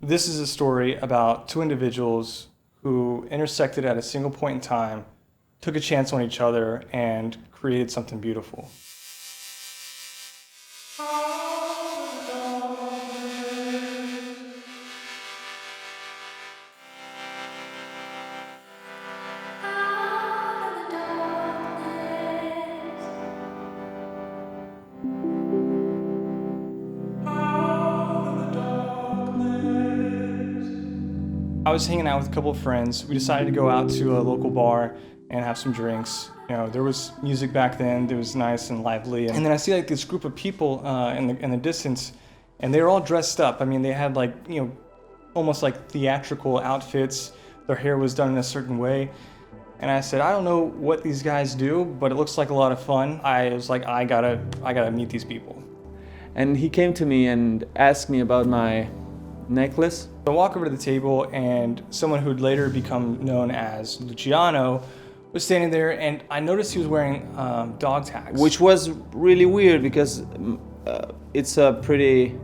This is a story about two individuals who intersected at a single point in time, took a chance on each other, and created something beautiful. I was hanging out with a couple of friends. We decided to go out to a local bar and have some drinks. You know, there was music back then. It was nice and lively. And then I see like this group of people in the distance, and they were all dressed up. I mean, they had like, you know, almost like theatrical outfits. Their hair was done in a certain way. And I said, I don't know what these guys do, but it looks like a lot of fun. I was like, I gotta meet these people. And he came to me and asked me about my necklace. I walk over to the table, and someone who'd later become known as Luciano was standing there, and I noticed he was wearing dog tags. Which was really weird because it's a pretty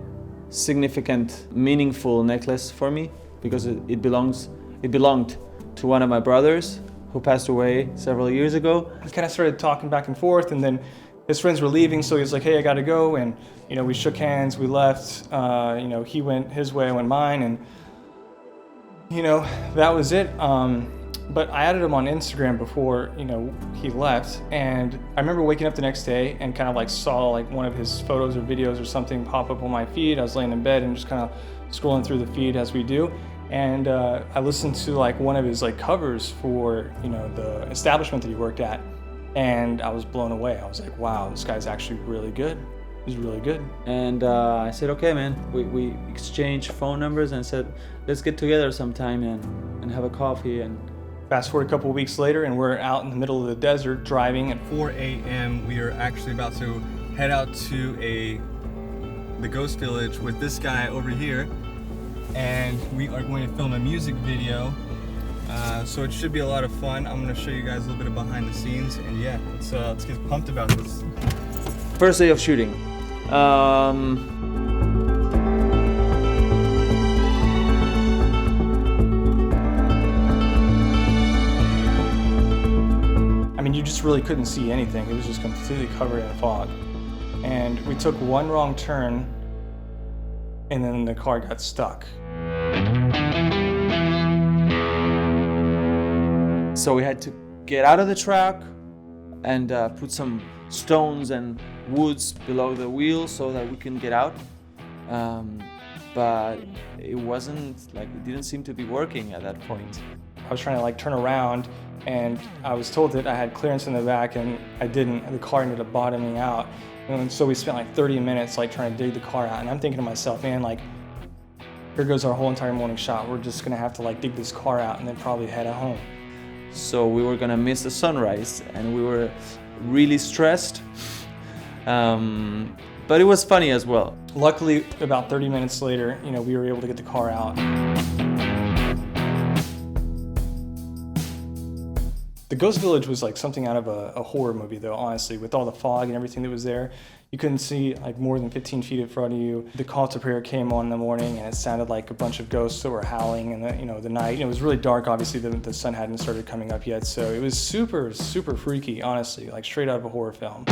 significant, meaningful necklace for me because it belonged to one of my brothers who passed away several years ago. We kind of started talking back and forth, and then his friends were leaving, so he was like, hey, I gotta go, and you know, we shook hands, we left, you know, he went his way, I went mine, and you know, that was it. But I added him on Instagram before, you know, he left, and I remember waking up the next day and kind of like saw like one of his photos or videos or something pop up on my feed. I was laying in bed and just kind of scrolling through the feed as we do, and I listened to like one of his like covers for, you know, the establishment that he worked at, and I was blown away. I was like, wow, this guy's actually really good. He's really good. And I said, okay, man. We exchanged phone numbers and said, let's get together sometime and have a coffee. And fast forward a couple of weeks later, and we're out in the middle of the desert driving. At 4 a.m., we are actually about to head out to the Ghost Village with this guy over here, and we are going to film a music video. So it should be a lot of fun. I'm going to show you guys a little bit of behind the scenes, and yeah, let's get pumped about this. First day of shooting. I mean, you just really couldn't see anything. It was just completely covered in fog. And we took one wrong turn, and then the car got stuck. So we had to get out of the truck and put some stones and woods below the wheel so that we can get out. But it wasn't like, it didn't seem to be working at that point. I was trying to like turn around, and I was told that I had clearance in the back, and I didn't. The car ended up bottoming out. And so we spent like 30 minutes like trying to dig the car out, and I'm thinking to myself, man, like, here goes our whole entire morning shot. We're just gonna have to like dig this car out and then probably head home. So we were gonna miss the sunrise, and we were really stressed. But it was funny as well. Luckily, about 30 minutes later, you know, we were able to get the car out. The Ghost Village was like something out of a horror movie, though, honestly, with all the fog and everything that was there. You couldn't see like more than 15 feet in front of you. The call to prayer came on in the morning, and it sounded like a bunch of ghosts that were howling in the night. It was really dark. Obviously, the sun hadn't started coming up yet, so it was super, super freaky, honestly, like straight out of a horror film.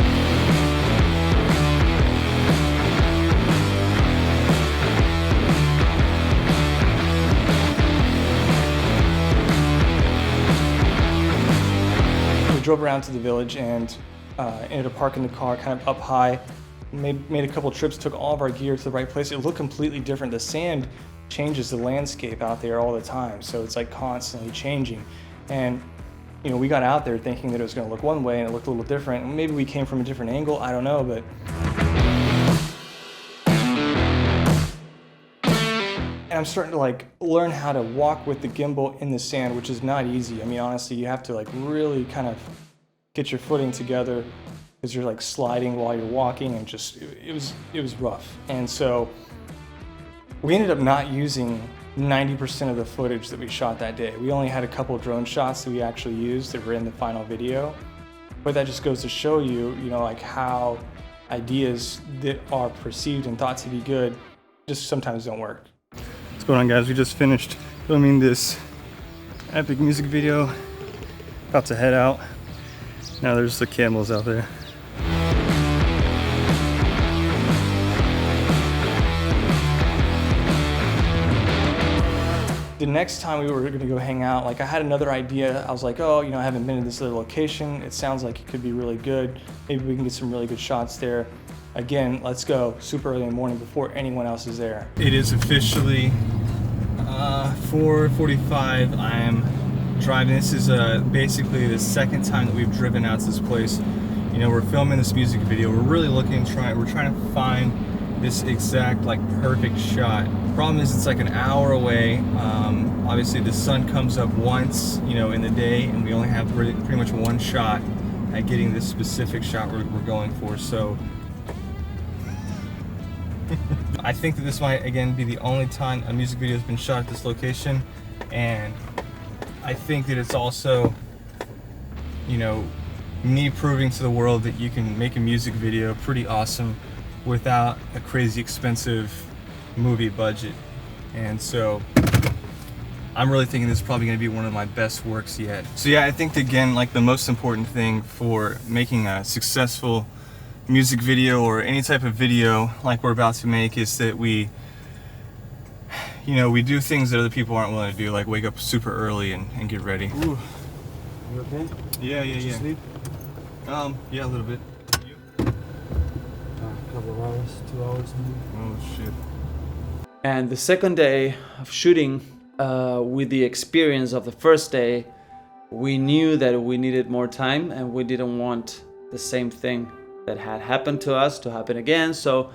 We drove around to the village and ended up parking the car kind of up high. Made a couple trips, took all of our gear to the right place. It looked completely different. The sand changes the landscape out there all the time, so it's like constantly changing. And you know, we got out there thinking that it was going to look one way, and it looked a little different. Maybe we came from a different angle, I don't know, but and I'm starting to like learn how to walk with the gimbal in the sand, which is not easy. I mean, honestly, you have to like really kind of get your footing together because you're like sliding while you're walking, and just it was rough. And so we ended up not using 90% of the footage that we shot that day. We only had a couple drone shots that we actually used that were in the final video. But that just goes to show you, you know, like how ideas that are perceived and thought to be good just sometimes don't work. going on, guys? We just finished filming this epic music video. About to head out. Now there's the camels out there. The next time we were gonna go hang out, like I had another idea. I was like, oh, you know, I haven't been to this other location. It sounds like it could be really good. Maybe we can get some really good shots there. Again, let's go super early in the morning before anyone else is there. It is officially 4:45. I am driving. This is basically the second time that we've driven out to this place. You know, we're filming this music video. We're really we're trying to find this exact like perfect shot. Problem is it's like an hour away. Obviously the sun comes up once, you know, in the day, and we only have pretty much one shot at getting this specific shot we're going for. So I think that this might again be the only time a music video has been shot at this location, and I think that it's also, you know, me proving to the world that you can make a music video pretty awesome without a crazy expensive movie budget. And so I'm really thinking this is probably going to be one of my best works yet. So yeah, I think that, again, like the most important thing for making a successful music video or any type of video like we're about to make is that we, you know, we do things that other people aren't willing to do, like wake up super early and get ready. Ooh. You okay? Yeah. Did you sleep? Yeah, a little bit. A couple of hours, 2 hours maybe. Oh shit. And the second day of shooting, with the experience of the first day, we knew that we needed more time and we didn't want the same thing that had happened to us to happen again. So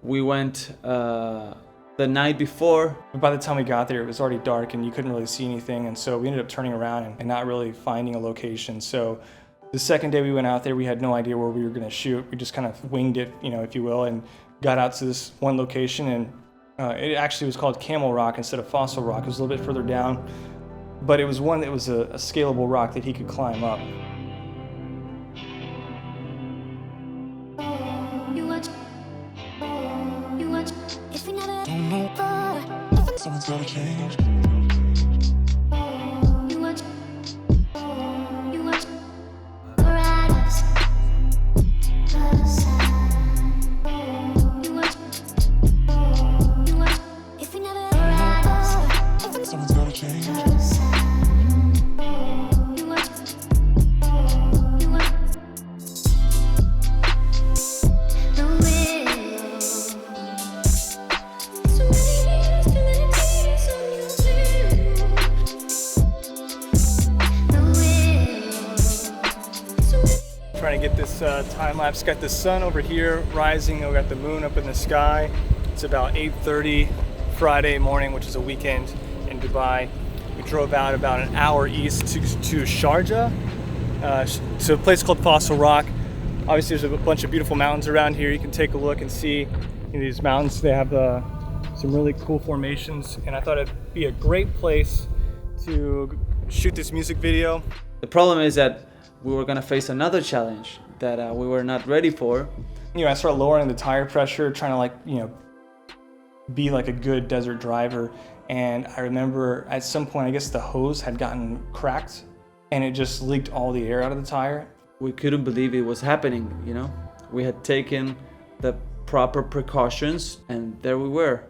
we went the night before. By the time we got there, it was already dark and you couldn't really see anything. And so we ended up turning around and not really finding a location. So the second day we went out there, we had no idea where we were gonna shoot. We just kind of winged it, you know, if you will, and got out to this one location, and it actually was called Camel Rock instead of Fossil Rock. It was a little bit further down, but it was one that was a scalable rock that he could climb up. Someone's gotta change. Trying to get this time lapse. Got the sun over here rising. We got the moon up in the sky. It's about 8:30 Friday morning, which is a weekend in Dubai. We drove out about an hour east to Sharjah, to a place called Fossil Rock. Obviously, there's a bunch of beautiful mountains around here. You can take a look and see these mountains. They have some really cool formations, and I thought it'd be a great place to shoot this music video. The problem is that we were gonna face another challenge that we were not ready for. You know, I started lowering the tire pressure, trying to, like, you know, be like a good desert driver. And I remember at some point, I guess the hose had gotten cracked and it just leaked all the air out of the tire. We couldn't believe it was happening, you know? We had taken the proper precautions and there we were.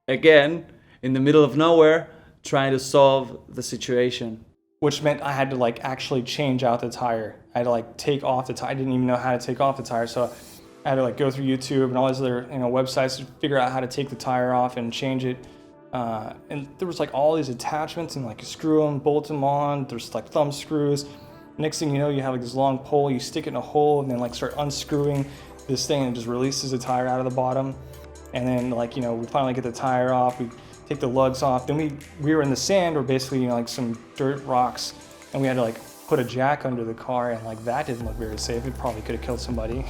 Again, in the middle of nowhere, trying to solve the situation. Which meant I had to like actually change out the tire. I had to like take off the tire. I didn't even know how to take off the tire. So I had to like go through YouTube and all these other, you know, websites to figure out how to take the tire off and change it. And there was like all these attachments and like you screw them, bolt them on. There's like thumb screws. Next thing you know, you have like this long pole, you stick it in a hole and then like start unscrewing this thing and it just releases the tire out of the bottom. And then like, you know, we finally get the tire off. We take the lugs off. Then we were in the sand, or basically, you know, like some dirt rocks, and we had to like put a jack under the car, and like that didn't look very safe. It probably could have killed somebody.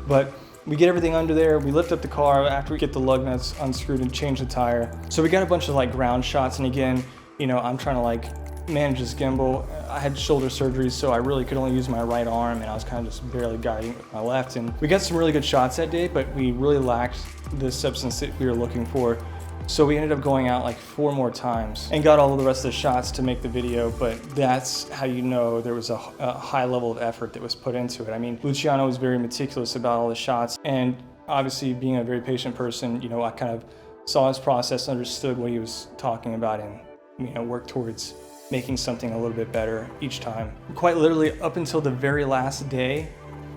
But we get everything under there. We lift up the car after we get the lug nuts unscrewed and change the tire. So we got a bunch of like ground shots, and again, you know, I'm trying to like manage this gimbal. I had shoulder surgery, so I really could only use my right arm, and I was kind of just barely guiding with my left. And we got some really good shots that day, but we really lacked the substance that we were looking for. So we ended up going out like 4 more times and got all of the rest of the shots to make the video, but that's how you know there was a high level of effort that was put into it. I mean, Luciano was very meticulous about all the shots, and obviously being a very patient person, you know, I kind of saw his process, understood what he was talking about, and, you know, worked towards making something a little bit better each time. Quite literally up until the very last day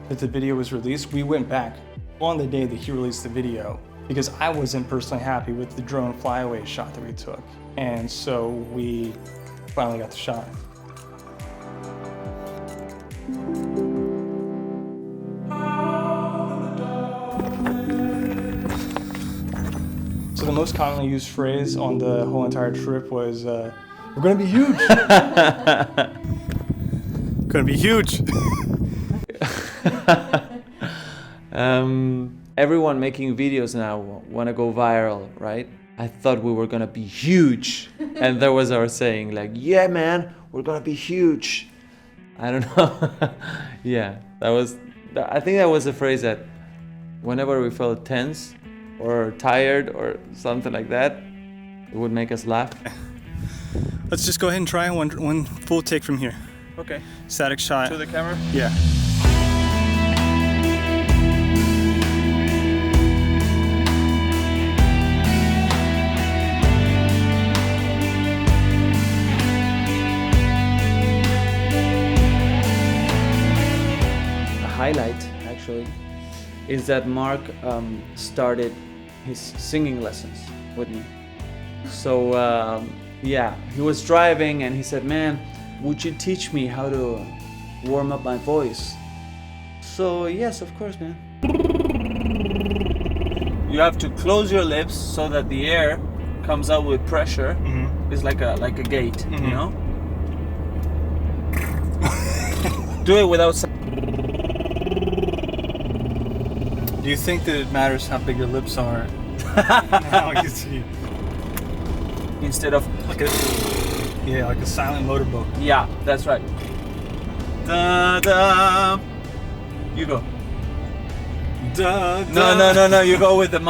that the video was released, we went back on the day that he released the video because I wasn't personally happy with the drone flyaway shot that we took. And so we finally got the shot. So the most commonly used phrase on the whole entire trip was, we're gonna be huge. Gonna be huge. Everyone making videos now want to go viral, right? I thought we were gonna be huge, and that was our saying, like, yeah man, we're gonna be huge. I don't know. Yeah, I think that was a phrase that whenever we felt tense or tired or something like that, it would make us laugh. Let's just go ahead and try one full take from here. Okay. Static shot. To the camera? Yeah. Highlight actually is that Mark started his singing lessons with me. So yeah, he was driving and he said, man, would you teach me how to warm up my voice? So yes, of course, man. You have to close your lips so that the air comes out with pressure. Mm-hmm. It's like a gate, mm-hmm. You know? Do it without. Do you think that it matters how big your lips are? Now you see. Instead of like a silent motorboat. Yeah, that's right. Da da. You go. Da da. No. You go with the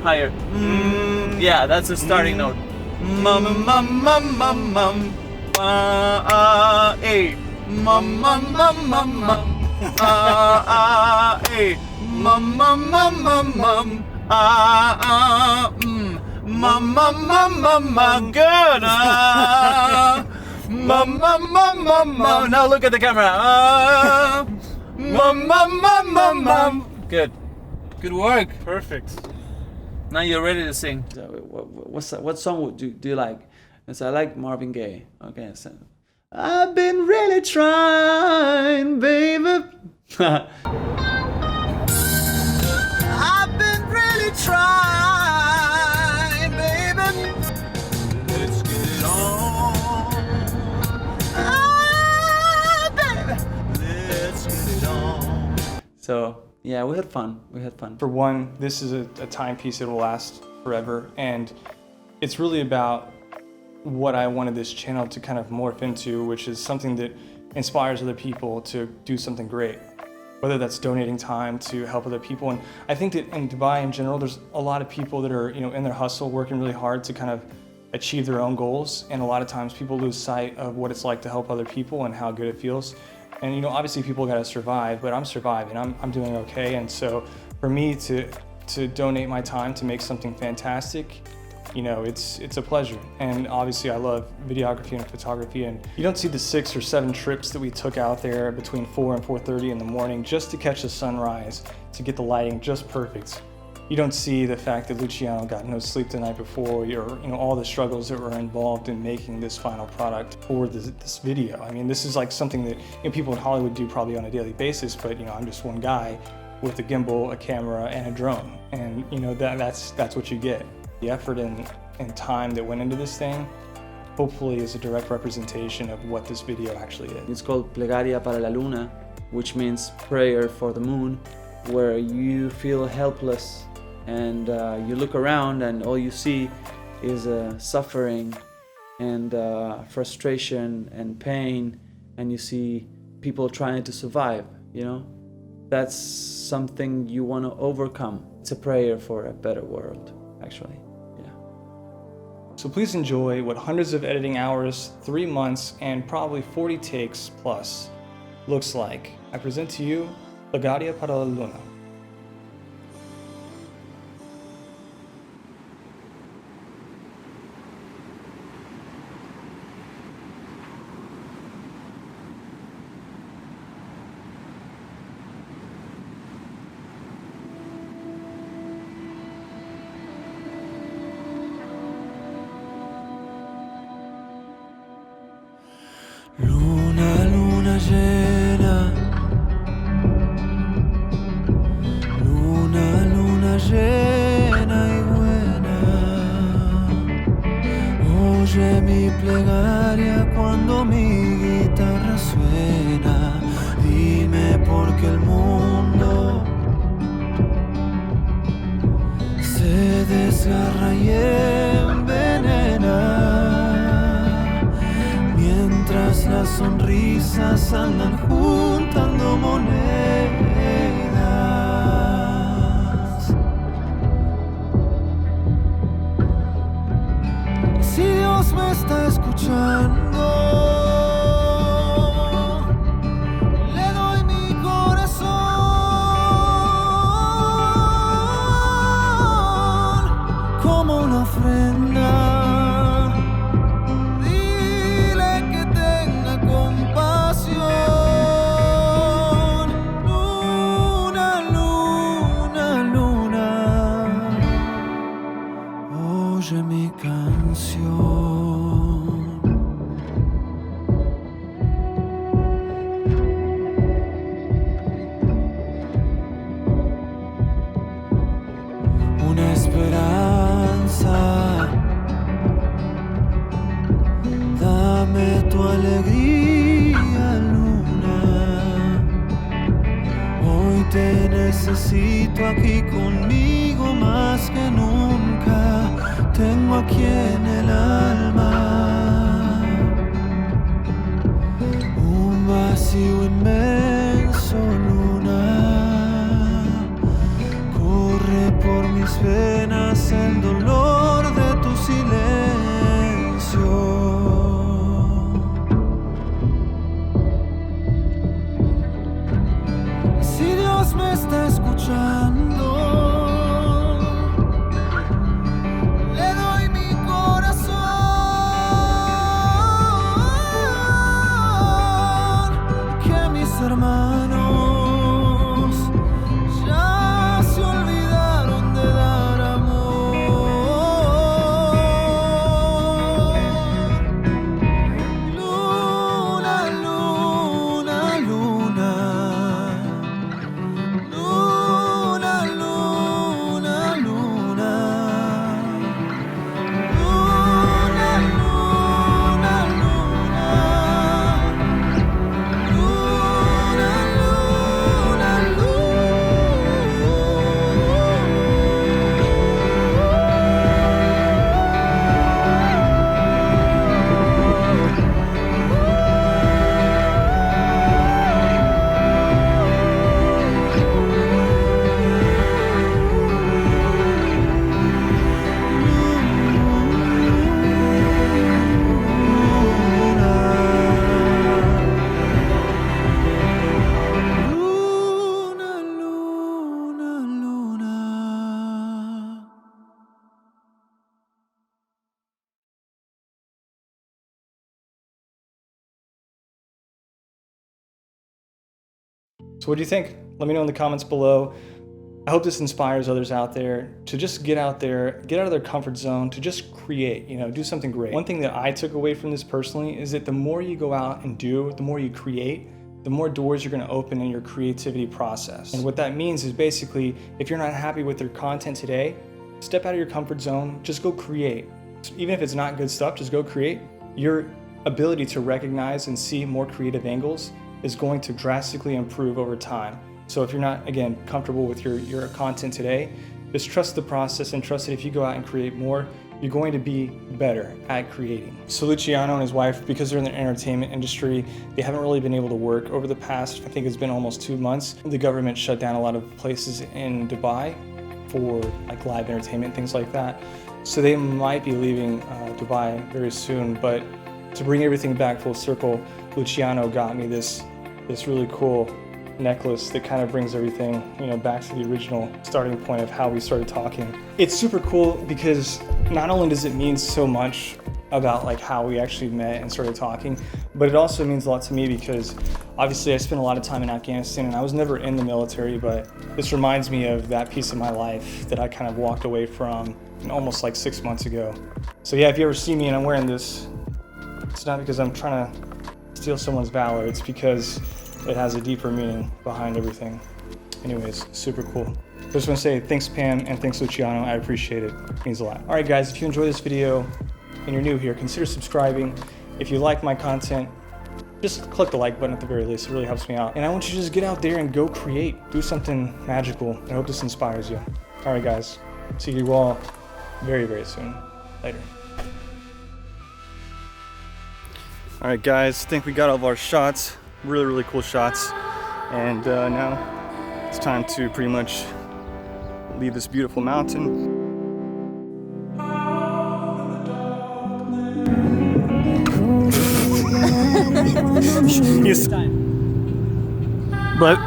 higher. Yeah, that's the starting note. A. Now look at the camera. Good work. Perfect. Now you're ready to sing. What song do you like? So I like Marvin Gaye. Okay, so I've been really trying, baby. I've been really trying, baby. Let's get it on. Ah, baby. Let's get it on. So yeah, we had fun. For one, this is a timepiece that will last forever, and it's really about what I wanted this channel to kind of morph into, which is something that inspires other people to do something great, whether that's donating time to help other people. And I think that in Dubai in general, there's a lot of people that are, you know, in their hustle, working really hard to kind of achieve their own goals. And a lot of times people lose sight of what it's like to help other people and how good it feels. And, you know, obviously people gotta survive, but I'm surviving, I'm doing okay. And so for me to donate my time to make something fantastic, you know, it's a pleasure. And obviously I love videography and photography, and you don't see the 6 or 7 trips that we took out there between 4 and 4:30 in the morning just to catch the sunrise, to get the lighting just perfect. You don't see the fact that Luciano got no sleep the night before, or, you know, all the struggles that were involved in making this final product for this video. I mean, this is like something that, you know, people in Hollywood do probably on a daily basis, but, you know, I'm just one guy with a gimbal, a camera, and a drone. And, you know, that's what you get. The effort and time that went into this thing hopefully is a direct representation of what this video actually is. It's called Plegaria para la Luna, which means prayer for the moon, where you feel helpless and you look around and all you see is suffering and frustration and pain, and you see people trying to survive, you know? That's something you want to overcome. It's a prayer for a better world. actually. Yeah. So please enjoy what hundreds of editing hours, 3 months, and probably 40 takes plus looks like. I present to you Plegaria para la Luna. Luna, luna llena. Luna, luna llena y buena. Oye mi plegaria cuando mi guitarra suena. Dime por qué el mundo se desgarra y envenena. Mientras las sonrisas andan juntando monedas. Si Dios me está escuchando, le doy mi corazón como una ofrenda. Mi canción. Una esperanza. Dame tu alegría, luna. Hoy te necesito aquí conmigo más que nunca. Tengo aquí en el alma un vacío inmenso, luna. Corre por mis venas el dolor de tu silencio. Si Dios me está escuchando, hermanos ya se olvidaron de dar amor. Luna, luna, luna. Luna, luna, luna. Luna, luna, luna. So what do you think? Let me know in the comments below. I hope this inspires others out there to just get out there, get out of their comfort zone, to just create, do something great. One thing that I took away from this personally is that the more you go out and do, the more you create, the more doors you're going to open in your creativity process. And what that means is basically, if you're not happy with your content today, step out of your comfort zone, just go create. Even if it's not good stuff, just go create. Your ability to recognize and see more creative angles is going to drastically improve over time. So if you're not, again, comfortable with your content today, just trust the process and trust that if you go out and create more, you're going to be better at creating. So Luciano and his wife, because they're in the entertainment industry, they haven't really been able to work over the past, I think it's been almost 2 months. The government shut down a lot of places in Dubai. for like live entertainment, things like that. So they might be leaving Dubai very soon, but to bring everything back full circle, Luciano got me this really cool necklace that kind of brings everything, you know, back to the original starting point of how we started talking. It's super cool because not only does it mean so much about like how we actually met and started talking, but it also means a lot to me because obviously I spent a lot of time in Afghanistan and I was never in the military, but this reminds me of that piece of my life that I kind of walked away from almost like 6 months ago. So yeah, if you ever see me and I'm wearing this, it's not because I'm trying to steal someone's valor, it's because it has a deeper meaning behind everything. Anyways, super cool. Just want to say thanks Pam and thanks Luciano, I appreciate it. It means a lot. Alright guys, if you enjoyed this video and you're new here, consider subscribing. If you like my content, just click the like button at the very least, it really helps me out. And I want you to just get out there and go create, do something magical. I hope this inspires you. Alright guys, see you all very, very soon. Later. Alright guys, I think we got all of our shots. Really, really cool shots. And now it's time to pretty much leave this beautiful mountain. Yes. But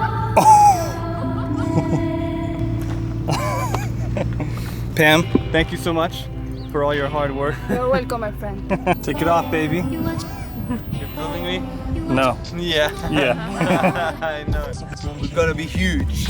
Pam, thank you so much for all your hard work. You're welcome, my friend. Take it off, baby. You're filming me? No. Yeah. Yeah. I know. It's gonna be huge.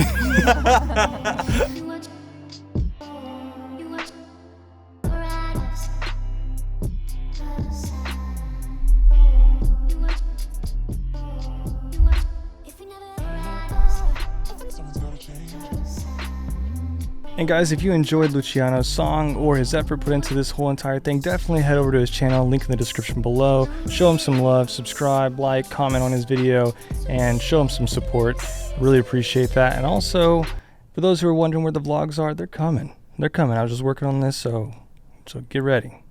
And guys, if you enjoyed Luciano's song or his effort put into this whole entire thing, definitely head over to his channel, link in the description below. Show him some love, subscribe, like, comment on his video, and show him some support. Really appreciate that. And also, for those who are wondering where the vlogs are, they're coming. They're coming. I was just working on this, so get ready.